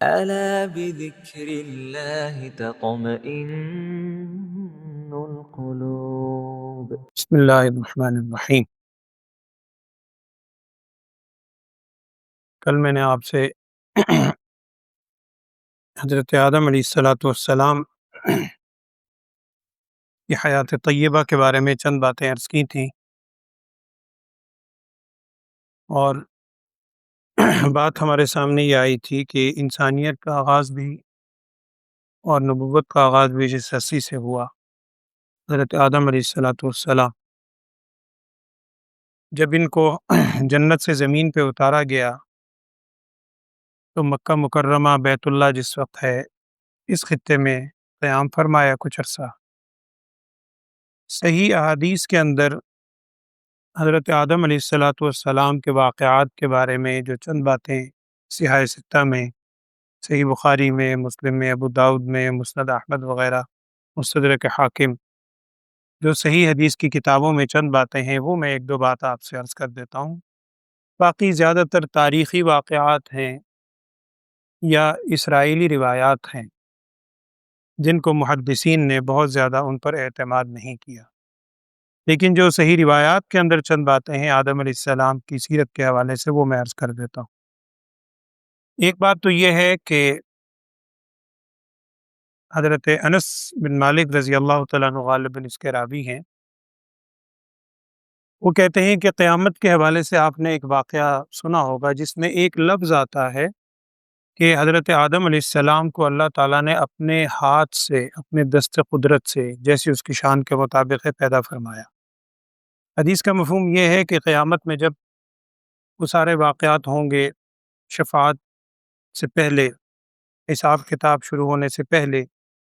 ألا بذكر الله تطمئن القلوب. بسم اللہ الرحمن الرحیم۔ کل میں نے آپ سے حضرت آدم علیہ السلام کی حیات طیبہ کے بارے میں چند باتیں عرض کی تھیں، اور بات ہمارے سامنے یہ آئی تھی کہ انسانیت کا آغاز بھی اور نبوت کا آغاز بھی جس ہستی سے ہوا، حضرت آدم علیہ السلام، جب ان کو جنت سے زمین پہ اتارا گیا تو مکہ مکرمہ بیت اللہ جس وقت ہے اس خطے میں قیام فرمایا کچھ عرصہ۔ صحیح احادیث کے اندر حضرت آدم علیہ السلام کے واقعات کے بارے میں جو چند باتیں صحیح ستہ میں، صحیح بخاری میں، مسلم میں، ابو داؤد میں، مسند احمد وغیرہ، مستدرک حاکم، جو صحیح حدیث کی کتابوں میں چند باتیں ہیں، وہ میں ایک دو بات آپ سے عرض کر دیتا ہوں۔ باقی زیادہ تر تاریخی واقعات ہیں یا اسرائیلی روایات ہیں جن کو محدثین نے بہت زیادہ ان پر اعتماد نہیں کیا، لیکن جو صحیح روایات کے اندر چند باتیں ہیں آدم علیہ السلام کی سیرت کے حوالے سے، وہ میں عرض کر دیتا ہوں۔ ایک بات تو یہ ہے کہ حضرت انس بن مالک رضی اللہ تعالیٰ عنہ غالباً اس کے راوی ہیں، وہ کہتے ہیں کہ قیامت کے حوالے سے آپ نے ایک واقعہ سنا ہوگا جس میں ایک لفظ آتا ہے کہ حضرت آدم علیہ السلام کو اللہ تعالیٰ نے اپنے ہاتھ سے، اپنے دست قدرت سے، جیسی اس کی شان کے مطابق ہے، پیدا فرمایا۔ حدیث کا مفہوم یہ ہے کہ قیامت میں جب وہ سارے واقعات ہوں گے، شفاعت سے پہلے، حساب کتاب شروع ہونے سے پہلے،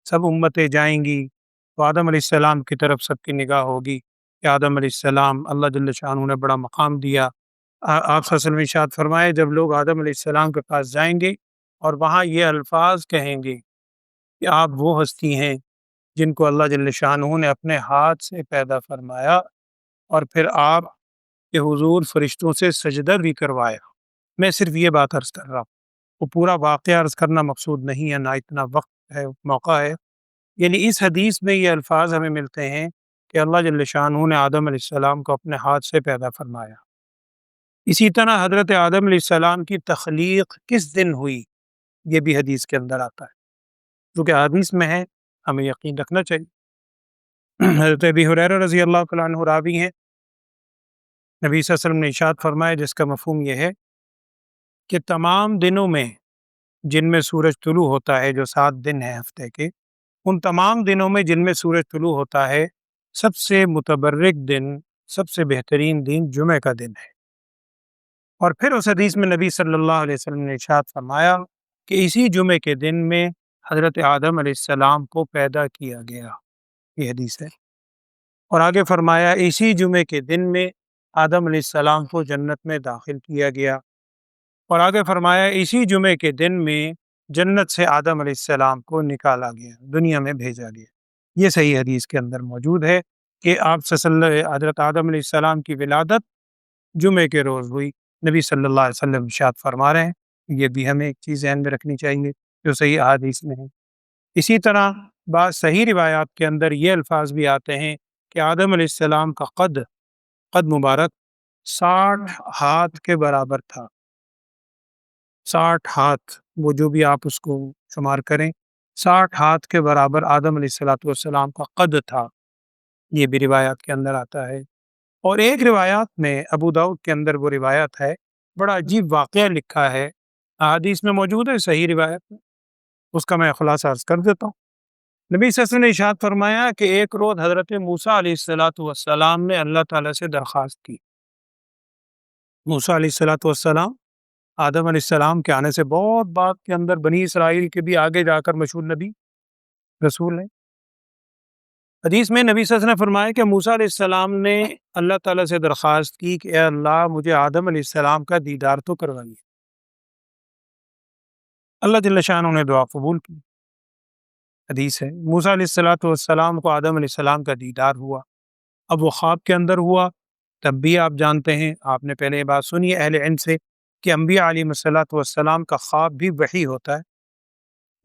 سب امتیں جائیں گی تو آدم علیہ السلام کی طرف سب کی نگاہ ہوگی کہ آدم علیہ السلام، اللہ جل شانہ نے بڑا مقام دیا۔ آپ صلی اللہ علیہ وسلم ارشاد فرمائے، جب لوگ آدم علیہ السلام کے پاس جائیں گے اور وہاں یہ الفاظ کہیں گے کہ آپ وہ ہستی ہیں جن کو اللہ جل شانہ نے اپنے ہاتھ سے پیدا فرمایا اور پھر آپ کے حضور فرشتوں سے سجدہ بھی کروایا۔ میں صرف یہ بات عرض کر رہا ہوں، وہ پورا واقعہ عرض کرنا مقصود نہیں ہے، نہ اتنا وقت ہے، موقع ہے۔ یعنی اس حدیث میں یہ الفاظ ہمیں ملتے ہیں کہ اللہ جل شانہ نے آدم علیہ السلام کو اپنے ہاتھ سے پیدا فرمایا۔ اسی طرح حضرت آدم علیہ السلام کی تخلیق کس دن ہوئی، یہ بھی حدیث کے اندر آتا ہے، کیونکہ حدیث میں ہے، ہمیں یقین رکھنا چاہیے۔ حضرت ابی ہریرہ رضی اللہ تعالیٰ عنہ راوی ہیں، نبی صلی اللہ علیہ وسلم نے ارشاد فرمایا جس کا مفہوم یہ ہے کہ تمام دنوں میں جن میں سورج طلوع ہوتا ہے، جو 7 دن ہیں ہفتے کے، ان تمام دنوں میں جن میں سورج طلوع ہوتا ہے، سب سے متبرک دن، سب سے بہترین دن جمعہ کا دن ہے۔ اور پھر اس حدیث میں نبی صلی اللہ علیہ وسلم نے ارشاد فرمایا کہ اسی جمعے کے دن میں حضرت آدم علیہ السلام کو پیدا کیا گیا، یہ حدیث ہے۔ اور آگے فرمایا اسی جمعے کے دن میں آدم علیہ السلام کو جنت میں داخل کیا گیا، اور آگے فرمایا اسی جمعے کے دن میں جنت سے آدم علیہ السلام کو نکالا گیا، دنیا میں بھیجا گیا۔ یہ صحیح حدیث کے اندر موجود ہے کہ آپ حضرت آدم علیہ السلام کی ولادت جمعے کے روز ہوئی۔ نبی صلی اللہ علیہ وسلم ارشاد فرما رہے ہیں، یہ بھی ہمیں ایک چیز ذہن میں رکھنی چاہیے جو صحیح احادیث میں ہے۔ اسی طرح بعض صحیح روایات کے اندر یہ الفاظ بھی آتے ہیں کہ آدم علیہ السلام کا قد مبارک 60 ہاتھ کے برابر تھا۔ 60 ہاتھ، وہ جو بھی آپ اس کو شمار کریں، 60 ہاتھ کے برابر آدم علیہ السلام کا قد تھا، یہ بھی روایات کے اندر آتا ہے۔ اور ایک روایات میں ابو داؤد کے اندر وہ روایت ہے، بڑا عجیب واقعہ لکھا ہے، احادیث میں موجود ہے، صحیح روایت میں، اس کا میں خلاصہ عرض کر دیتا ہوں۔ نبی صلی اللہ علیہ وسلم نے ارشاد فرمایا کہ ایک روز حضرت موسیٰ علیہ السلام نے اللہ تعالیٰ سے درخواست کی۔ موسیٰ علیہ السلام آدم علیہ السلام کے آنے سے بہت بعد کے اندر بنی اسرائیل کے بھی آگے جا کر مشہور نبی رسول ہیں۔ حدیث میں نبی صلی اللہ علیہ وسلم نے فرمایا کہ موسیٰ علیہ السلام نے اللہ تعالیٰ سے درخواست کی کہ اے اللہ، مجھے آدم علیہ السلام کا دیدار تو کروائیے۔ اللہ جل شانہ نے دعا قبول کی۔ حدیث ہے موسیٰ علیہ السلام کو آدم علیہ السلام کا دیدار ہوا۔ اب وہ خواب کے اندر ہوا، تب بھی آپ جانتے ہیں، آپ نے پہلے یہ بات سنی ہے اہل علم سے کہ انبیاء علیہ الصلوۃ والسلام کا خواب بھی وحی ہوتا ہے،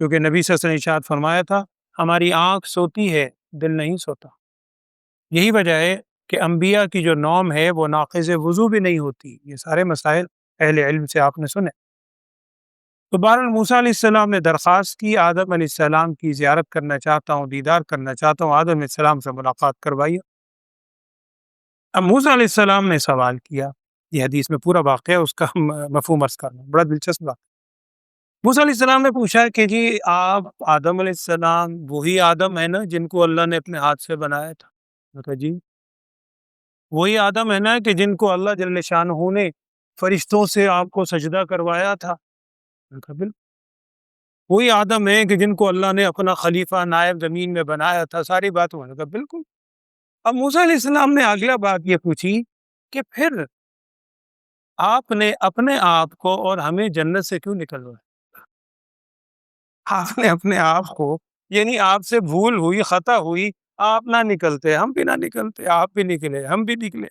کیونکہ نبی صلی اللہ علیہ وسلم نے ارشاد فرمایا تھا ہماری آنکھ سوتی ہے دل نہیں سوتا۔ یہی وجہ ہے کہ انبیاء کی جو نوم ہے وہ ناقض وضو بھی نہیں ہوتی۔ یہ سارے مسائل اہل علم سے آپ نے سنے۔ تو بہرحال موسیٰ علیہ السلام نے درخواست کی آدم علیہ السلام کی زیارت کرنا چاہتا ہوں، دیدار کرنا چاہتا ہوں، آدم علیہ السلام سے ملاقات کروائیے۔ اب موسیٰ علیہ السلام نے سوال کیا، یہ حدیث میں پورا واقعہ اس کا مفہوم عرض کرنا بڑا دلچسپ بات۔ موسیٰ علیہ السلام نے پوچھا کہ جی آپ آدم علیہ السلام وہی آدم ہے نا جن کو اللہ نے اپنے ہاتھ سے بنایا تھا؟ میں کہا جی وہی آدم ہے نا کہ جن کو اللہ جل شانہ نے فرشتوں سے آپ کو سجدہ کروایا تھا؟ میں کہا بالکل وہی آدم ہے کہ جن کو اللہ نے اپنا خلیفہ نائب زمین میں بنایا تھا، ساری بات میں نے کہا بالکل۔ اب موسیٰ علیہ السلام نے اگلا بات یہ پوچھی کہ پھر آپ نے اپنے آپ کو اور ہمیں جنت سے کیوں نکلوایا؟ آپ نے اپنے آپ کو، یعنی آپ سے بھول ہوئی، خطا ہوئی، آپ نہ نکلتے ہم بھی نہ نکلتے، آپ بھی نکلے ہم بھی نکلے۔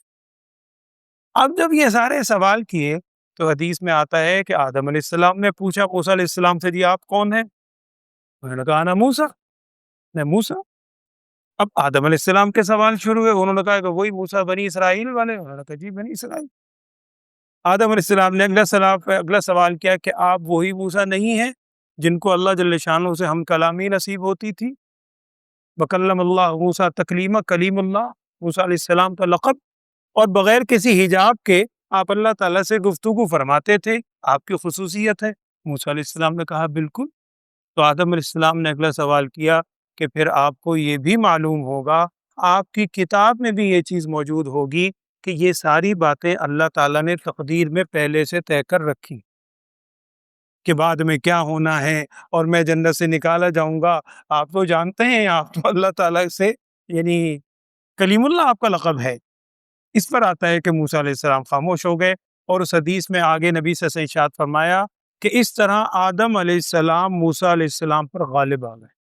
اب جب یہ سارے سوال کیے تو حدیث میں آتا ہے کہ آدم علیہ السلام نے پوچھا موسیٰ علیہ السلام سے جی آپ کون ہیں؟ انہوں نے کہا انا موسیٰ، میں موسیٰ۔ اب آدم علیہ السلام کے سوال شروع ہوئے، انہوں نے کہا کہ وہی موسیٰ بنی اسرائیل والے؟ انہوں نے کہا جی بنی اسرائیل۔ آدم علیہ السلام نے اگلا سوال کیا کہ آپ وہی موسیٰ نہیں ہیں جن کو اللہ جل شانہ سے ہم کلامی نصیب ہوتی تھی؟ وکلم اللہ موسیٰ تکلیما، کلیم اللہ موسیٰ علیہ السلام کا لقب، اور بغیر کسی حجاب کے آپ اللہ تعالیٰ سے گفتگو فرماتے تھے، آپ کی خصوصیت ہے؟ موسیٰ علیہ السلام نے کہا بالکل۔ تو آدم علیہ السلام نے اگلا سوال کیا کہ پھر آپ کو یہ بھی معلوم ہوگا، آپ کی کتاب میں بھی یہ چیز موجود ہوگی کہ یہ ساری باتیں اللہ تعالیٰ نے تقدیر میں پہلے سے طے کر رکھی کہ بعد میں کیا ہونا ہے اور میں جنت سے نکالا جاؤں گا۔ آپ تو جانتے ہیں، آپ تو اللہ تعالیٰ سے، یعنی کلیم اللہ آپ کا لقب ہے۔ اس پر آتا ہے کہ موسیٰ علیہ السلام خاموش ہو گئے، اور اس حدیث میں آگے نبی صلی اللہ علیہ وسلم ارشاد فرمایا کہ اس طرح آدم علیہ السلام موسیٰ علیہ السلام پر غالب آ گئے۔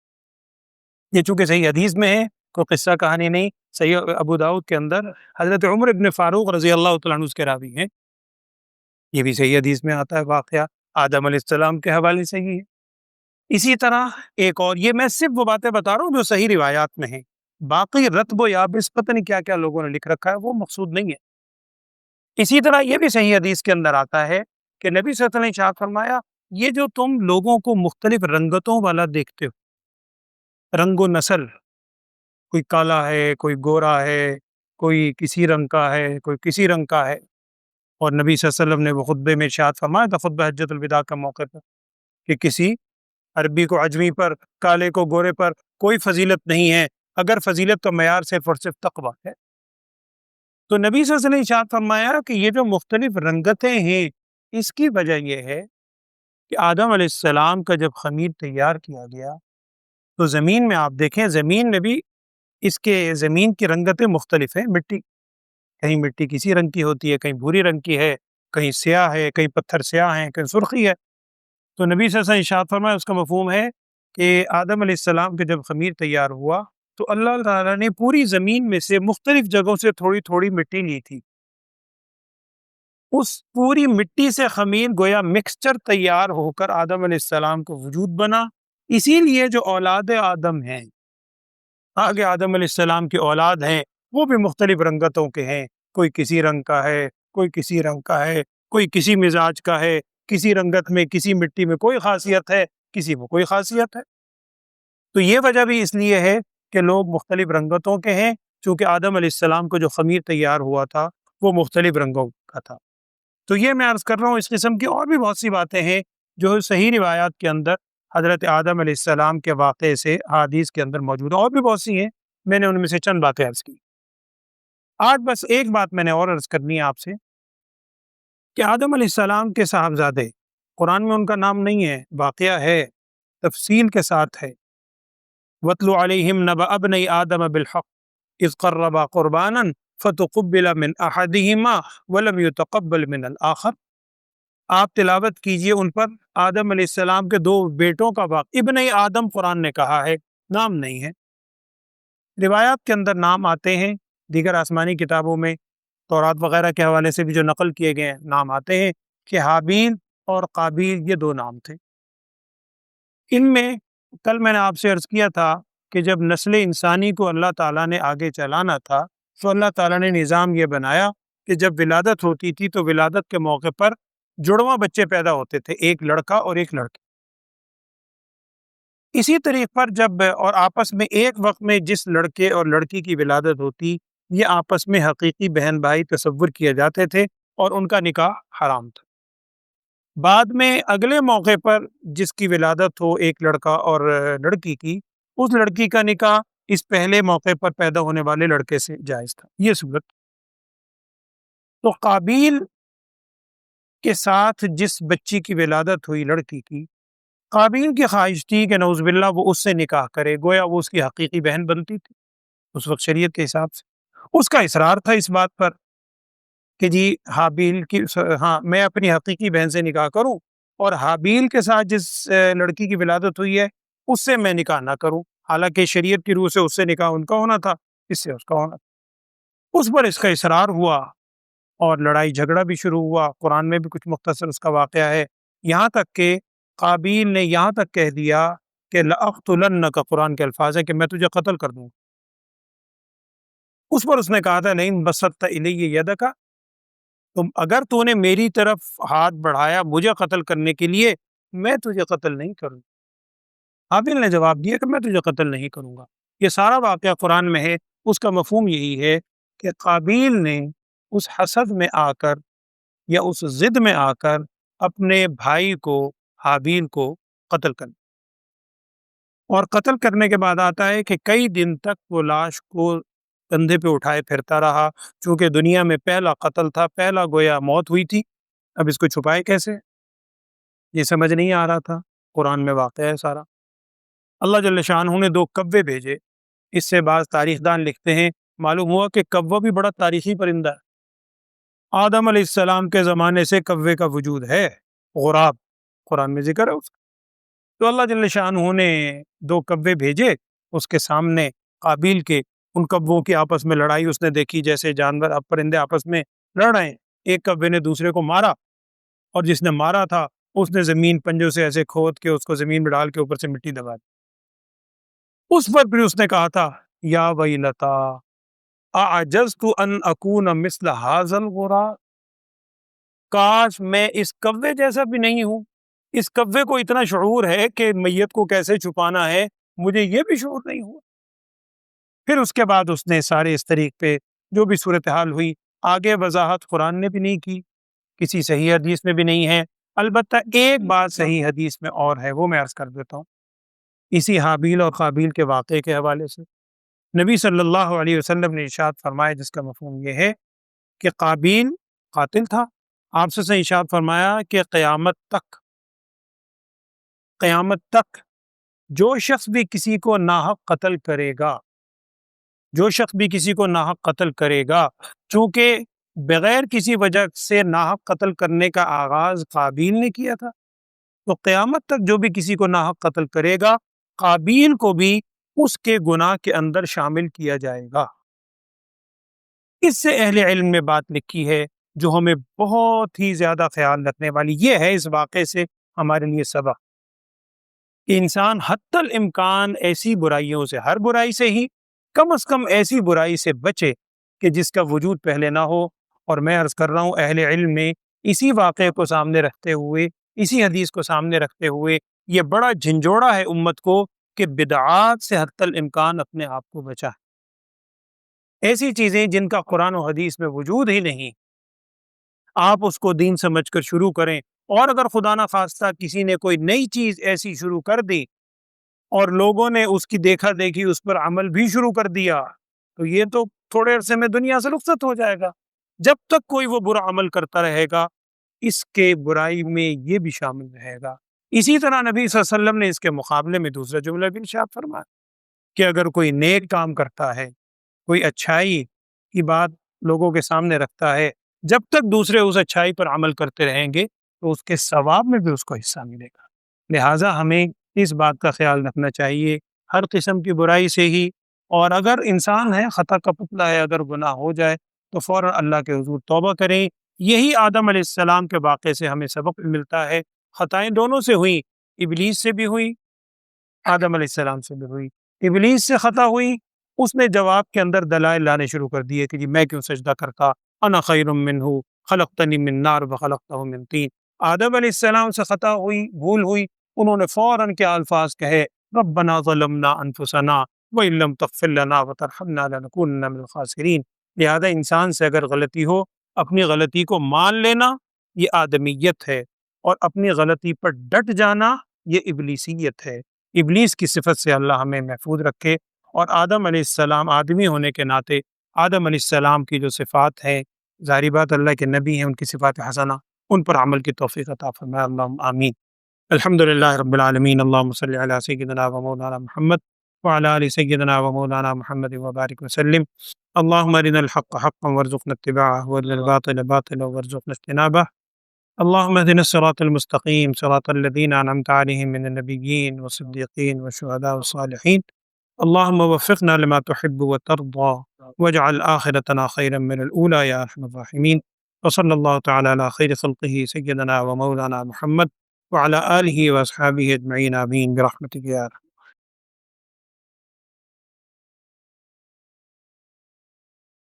یہ چونکہ صحیح حدیث میں ہے، کوئی قصہ کہانی نہیں، صحیح ابو داؤد کے اندر حضرت عمر ابن فاروق رضی اللہ تعالیٰ عنہ اس کے راوی ہیں، یہ بھی صحیح حدیث میں آتا ہے واقعہ آدم علیہ السلام کے حوالے سے ہی ہے۔ اسی طرح ایک اور، یہ میں صرف وہ باتیں بتا رہا ہوں جو صحیح روایات میں ہیں، باقی رتب و یابس پتہ نہیں کیا کیا لوگوں نے لکھ رکھا ہے، وہ مقصود نہیں ہے۔ اسی طرح یہ بھی صحیح حدیث کے اندر آتا ہے کہ نبی صلی اللہ علیہ وسلم نے ارشاد فرمایا یہ جو تم لوگوں کو مختلف رنگتوں والا دیکھتے ہو، رنگ و نسل، کوئی کالا ہے، کوئی گورا ہے، کوئی کسی رنگ کا ہے، کوئی کسی رنگ کا ہے، اور نبی صلی اللہ علیہ وسلم نے وہ خطبے میں ارشاد فرمایا تھا، خطبہ حجۃ الوداع کا موقع پر، کہ کسی عربی کو عجمی پر، کالے کو گورے پر کوئی فضیلت نہیں ہے، اگر فضیلت تو معیار صرف اور صرف تقویٰ ہے۔ تو نبی صلی اللہ علیہ وسلم نے ارشاد فرمایا کہ یہ جو مختلف رنگتیں ہیں، اس کی وجہ یہ ہے کہ آدم علیہ السلام کا جب خمیر تیار کیا گیا تو زمین میں آپ دیکھیں، زمین میں بھی اس کے زمین کی رنگتیں مختلف ہیں، مٹی، کہیں مٹی کسی رنگ کی ہوتی ہے، کہیں بھوری رنگ کی ہے، کہیں سیاہ ہے، کہیں پتھر سیاہ ہیں، کہیں سرخی ہے۔ تو نبی صلی اللہ علیہ وسلم ارشاد فرمایا، اس کا مفہوم ہے کہ آدم علیہ السلام کے جب خمیر تیار ہوا تو اللہ تعالیٰ نے پوری زمین میں سے مختلف جگہوں سے تھوڑی تھوڑی مٹی لی تھی، اس پوری مٹی سے خمیر گویا مکسچر تیار ہو کر آدم علیہ السلام کو وجود بنا۔ اسی لیے جو اولاد آدم ہیں، آگے آدم علیہ السلام کی اولاد ہیں، وہ بھی مختلف رنگتوں کے ہیں، کوئی کسی رنگ کا ہے، کوئی کسی رنگ کا ہے، کوئی کسی مزاج کا ہے، کسی رنگت میں، کسی مٹی میں کوئی خاصیت ہے، کسی میں کوئی خاصیت ہے۔ تو یہ وجہ بھی اس لیے ہے کہ لوگ مختلف رنگتوں کے ہیں، چونکہ آدم علیہ السلام کو جو خمیر تیار ہوا تھا وہ مختلف رنگوں کا تھا۔ تو یہ میں عرض کر رہا ہوں، اس قسم کی اور بھی بہت سی باتیں ہیں جو صحیح روایات کے اندر حضرت آدم علیہ السلام کے واقعے سے حدیث کے اندر موجود ہیں، اور بھی بہت سی ہیں، میں نے ان میں سے چند باتیں عرض کی۔ آج بس ایک بات میں نے اور عرض کرنی ہے آپ سے کہ آدم علیہ السلام کے صاحبزادے، قرآن میں ان کا نام نہیں ہے، واقعہ ہے، تفصیل کے ساتھ ہے۔ وَاتْلُ عَلَيْهِمْ نَبَأَ ابْنَيْ آدَمَ بِالْحَقِّ إِذْ قَرَّبَا قُرْبَانًا فَتُقُبِّلَ مِنْ أَحَدِهِمَا وَلَمْ يُتَقَبَّلْ مِنَ الْآخَرِ۔ آپ تلاوت کیجئے ان پر آدم علیہ السلام کے دو بیٹوں کا واقعہ۔ ابن آدم قرآن نے کہا ہے، نام نہیں ہے۔ روایات کے اندر نام آتے ہیں، دیگر آسمانی کتابوں میں تورات وغیرہ کے حوالے سے بھی جو نقل کیے گئے ہیں نام آتے ہیں، کہ حابیل اور قابیل یہ دو نام تھے۔ ان میں کل میں نے آپ سے عرض کیا تھا کہ جب نسل انسانی کو اللہ تعالیٰ نے آگے چلانا تھا تو اللہ تعالیٰ نے نظام یہ بنایا کہ جب ولادت ہوتی تھی تو ولادت کے موقع پر جڑواں بچے پیدا ہوتے تھے، ایک لڑکا اور ایک لڑکی۔ اسی طریق پر جب اور آپس میں ایک وقت میں جس لڑکے اور لڑکی کی ولادت ہوتی، یہ آپس میں حقیقی بہن بھائی تصور کیے جاتے تھے اور ان کا نکاح حرام تھا۔ بعد میں اگلے موقع پر جس کی ولادت ہو ایک لڑکا اور لڑکی کی، اس لڑکی کا نکاح اس پہلے موقع پر پیدا ہونے والے لڑکے سے جائز تھا۔ یہ صورت تو قابیل کے ساتھ جس بچی کی ولادت ہوئی لڑکی کی، قابیل کی خواہش تھی کہ نعوذ باللہ وہ اس سے نکاح کرے، گویا وہ اس کی حقیقی بہن بنتی تھی اس وقت شریعت کے حساب سے۔ اس کا اصرار تھا اس بات پر کہ جی حابیل کی میں اپنی حقیقی بہن سے نکاح کروں اور حابیل کے ساتھ جس لڑکی کی ولادت ہوئی ہے اس سے میں نکاح نہ کروں، حالانکہ شریعت کی روح سے اس سے نکاح ان کا ہونا تھا، اس سے اس کا ہونا تھا۔ اس پر اس کا اصرار ہوا اور لڑائی جھگڑا بھی شروع ہوا۔ قرآن میں بھی کچھ مختصر اس کا واقعہ ہے، یہاں تک کہ قابیل نے یہاں تک کہہ دیا کہ لَأَقْتُلَنَّكَ، قرآن کے الفاظ ہیں کہ میں تجھے قتل کر دوں۔ اس پر اس نے کہا تھا لئن بسطت الی یدک، تم اگر تو نے میری طرف ہاتھ بڑھایا مجھے قتل کرنے کے لیے، میں تجھے قتل نہیں کروں۔ حابیل نے جواب دیا کہ میں تجھے قتل نہیں کروں گا۔ یہ سارا واقعہ قرآن میں ہے۔ اس کا مفہوم یہی ہے کہ قابیل نے اس حسد میں آ کر یا اس ضد میں آ کر اپنے بھائی کو حابیل کو قتل کر، اور قتل کرنے کے بعد آتا ہے کہ کئی دن تک وہ لاش کو کندھے پہ اٹھائے پھرتا رہا، چونکہ دنیا میں پہلا قتل تھا، پہلا گویا موت ہوئی تھی، اب اس کو چھپائے کیسے، یہ سمجھ نہیں آ رہا تھا۔ قرآن میں واقعہ ہے سارا۔ اللہ جل شانہ نے 2 کوے بھیجے۔ اس سے بعض تاریخ دان لکھتے ہیں معلوم ہوا کہ کوہ بھی بڑا تاریخی پرندہ ہے۔ آدم علیہ السلام کے زمانے سے کوے کا وجود ہے، غراب، قرآن میں ذکر ہے اس کا۔ تو اللہ جل شانہ نے 2 کوے بھیجے، اس کے سامنے قابیل کے، ان کووں کی آپس میں لڑائی اس نے دیکھی، جیسے جانور اب پرندے آپس میں لڑ رہے ہیں۔ ایک کوے نے دوسرے کو مارا، اور جس نے مارا تھا اس نے زمین پنجوں سے ایسے کھود کے اس کو زمین میں ڈال کے اوپر سے مٹی دبا دی۔ اس پر پھر اس نے کہا تھا یا ویلتا اعجزت ان اکون مثل ھذا الغراب، کاش میں اس کوے جیسا بھی نہیں ہوں۔ اس کوے کو اتنا شعور ہے کہ میت کو کیسے چھپانا ہے، مجھے یہ بھی شعور نہیں ہوا۔ پھر اس کے بعد اس نے سارے اس طریق پہ جو بھی صورتحال ہوئی آگے وضاحت قرآن نے بھی نہیں کی، کسی صحیح حدیث میں بھی نہیں ہے۔ البتہ ایک بات صحیح حدیث میں اور ہے، وہ میں عرض کر دیتا ہوں اسی حابیل اور قابیل کے واقعے کے حوالے سے۔ نبی صلی اللہ علیہ وسلم نے ارشاد فرمایا، جس کا مفہوم یہ ہے کہ قابیل قاتل تھا، آپ سے ارشاد فرمایا کہ قیامت تک جو شخص بھی کسی کو ناحق قتل کرے گا، چونکہ بغیر کسی وجہ سے ناحق قتل کرنے کا آغاز قابیل نے کیا تھا، تو قیامت تک جو بھی کسی کو ناحق قتل کرے گا، قابیل کو بھی اس کے گناہ کے اندر شامل کیا جائے گا۔ اس سے اہل علم نے بات لکھی ہے جو ہمیں بہت ہی زیادہ خیال رکھنے والی، یہ ہے اس واقعے سے ہمارے لیے سبق کہ انسان حتی الامکان ایسی برائیوں سے، ہر برائی سے ہی کم از کم ایسی برائی سے بچے کہ جس کا وجود پہلے نہ ہو۔ اور میں عرض کر رہا ہوں اہل علم نے اسی واقعے کو سامنے رکھتے ہوئے، اسی حدیث کو سامنے رکھتے ہوئے یہ بڑا جھنجھوڑا ہے امت کو کہ بدعات سے حتی الامکان اپنے آپ کو بچا ہے۔ ایسی چیزیں جن کا قرآن و حدیث میں وجود ہی نہیں، آپ اس کو دین سمجھ کر شروع کریں، اور اگر خدا نہ خواستہ کسی نے کوئی نئی چیز ایسی شروع کر دی اور لوگوں نے اس کی دیکھا دیکھی اس پر عمل بھی شروع کر دیا، تو یہ تو تھوڑے عرصے میں دنیا سے رخصت ہو جائے گا۔ جب تک کوئی وہ برا عمل کرتا رہے گا، اس کے برائی میں یہ بھی شامل رہے گا۔ اسی طرح نبی صلی اللہ علیہ وسلم نے اس کے مقابلے میں دوسرا جملہ بھی ارشاد فرمایا کہ اگر کوئی نیک کام کرتا ہے، کوئی اچھائی کی بات لوگوں کے سامنے رکھتا ہے، جب تک دوسرے اس اچھائی پر عمل کرتے رہیں گے تو اس کے ثواب میں بھی اس کو حصہ ملے گا۔ لہٰذا ہمیں اس بات کا خیال رکھنا چاہیے ہر قسم کی برائی سے ہی، اور اگر انسان ہے، خطا کا پتلا ہے، اگر گناہ ہو جائے تو فوراً اللہ کے حضور توبہ کریں۔ یہی آدم علیہ السلام کے واقعے سے ہمیں سبق ملتا ہے۔ خطائیں دونوں سے ہوئی، ابلیس سے بھی ہوئی، آدم علیہ السلام سے بھی ہوئی۔ ابلیس سے خطا ہوئی، اس نے جواب کے اندر دلائل لانے شروع کر دیے کہ جی میں کیوں سجدہ کرتا، انا خیر منہ خلقتنی من نار وخلقتہ من طین۔ آدم علیہ السلام سے خطا ہوئی، بھول ہوئی، انہوں نے فوراً کیا الفاظ کہے، ربنا ظلمنا انفسنا وان لم تغفر لنا وترحمنا لنکونن من الخاسرین۔ لہذا انسان سے اگر غلطی ہو، اپنی غلطی کو مان لینا یہ آدمیت ہے، اور اپنی غلطی پر ڈٹ جانا یہ ابلیسیت ہے۔ ابلیس کی صفت سے اللہ ہمیں محفوظ رکھے، اور آدم علیہ السلام آدمی ہونے کے ناطے آدم علیہ السلام کی جو صفات ہیں، ظاہری بات اللہ کے نبی ہیں، ان کی صفات حسنہ، ان پر عمل کی توفیق عطا فرمائے، اللہم آمین۔ الحمدللہ رب العالمین، اللہم صلی علی سیدنا و مولانا محمد وعلی آل سیدنا و مولانا محمد وبارک وسلم۔ اللہم ارنا الحق حقا وارزقنا اتباعہ وارنا الباطل باطلا وارزقنا اجتنابہ۔ اللهم اهدنا الصراط المستقيم صراط الذين أنعمت عليهم من النبيين والصديقين والشهداء والصالحين. اللهم وفقنا لما تحب وترضى واجعل آخرتنا خيرا من الأولى يا أرحم الراحمين. وصلى الله تعالى على خير خلقه سيدنا ومولانا محمد وعلى آله وأصحابه أجمعين آمين برحمتك يا أرحم